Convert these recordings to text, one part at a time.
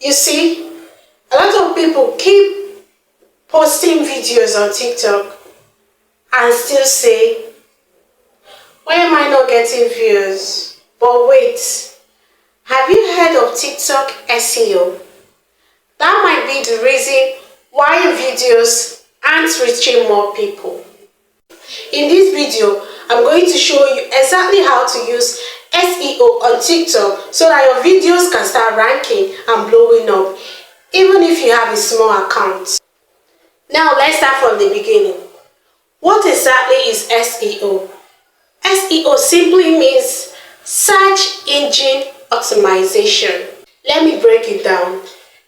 You see, a lot of people keep posting videos on TikTok and still say, why am I not getting views? But wait, have you heard of TikTok SEO? That might be the reason why videos aren't reaching more people. In this video, I'm going to show you exactly how to use SEO on TikTok so that your videos can start ranking and blowing up, even if you have a small account. Now let's start from the beginning. What exactly is SEO? SEO simply means search engine optimization. Let me break it down.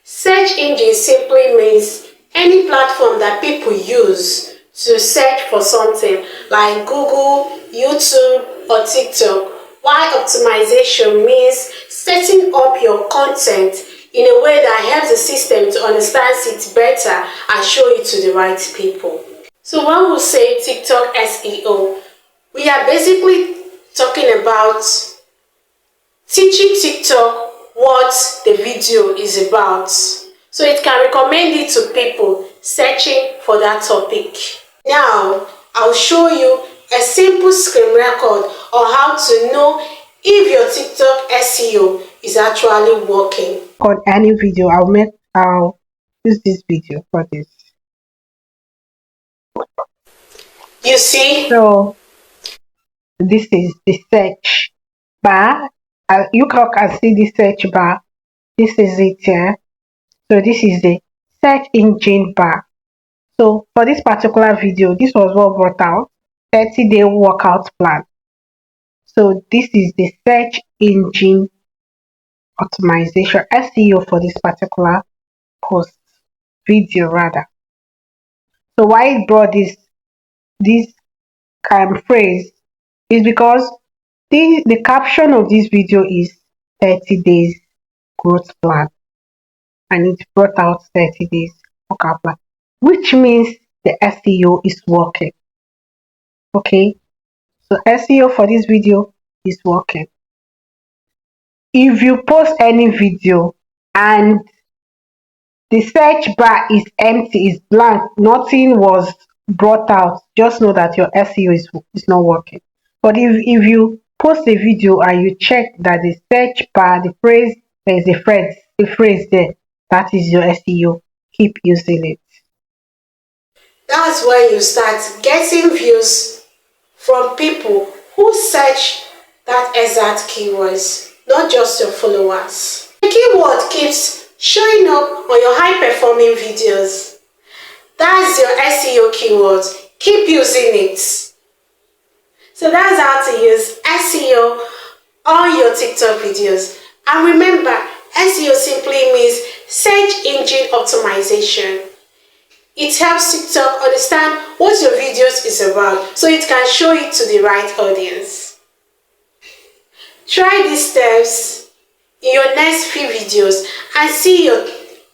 Search engine simply means any platform that people use to search for something like Google, YouTube, or TikTok. While optimization means setting up your content in a way that helps the system to understand it better and show it to the right people. So when we say TikTok SEO, we are basically talking about teaching TikTok what the video is about, so it can recommend it to people searching for that topic. Now, I'll show you a simple screen record on how to know if your TikTok SEO is actually working. On any video, I'll use this video for this. You see? So this is the search bar. You can see the search bar. This is it here. So this is the search engine bar. So for this particular video, this was what brought out 30-day workout plan. So this is the search engine optimization SEO for this particular post video rather. So why it brought this phrase is because the caption of this video is 30 days growth plan, and it brought out 30 days workout plan, which means the SEO is working. Okay, so SEO for this video is working. If you post any video and the search bar is empty, is blank, nothing was brought out, just know that your SEO is not working. But if you post a video and you check that the search bar, the phrase, there is a phrase there, that is your SEO. Keep using it. That's when you start getting views from people who search that exact keywords, not just your followers. The keyword keeps showing up on your high-performing videos. That's your SEO keyword. Keep using it. So that's how to use SEO on your TikTok videos. And remember, SEO simply means search engine optimization. It helps TikTok understand what your videos is about, so it can show it to the right audience. Try these steps in your next few videos and see your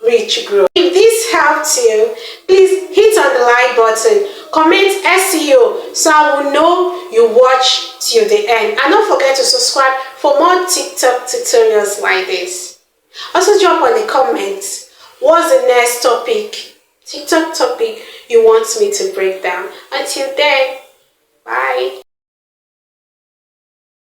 reach grow. If this helped you, please hit on the like button, comment SEO so I will know you watch till the end, and don't forget to subscribe for more TikTok tutorials like this. Also drop on the comments what's the next TikTok topic you want me to break down. Until then, bye.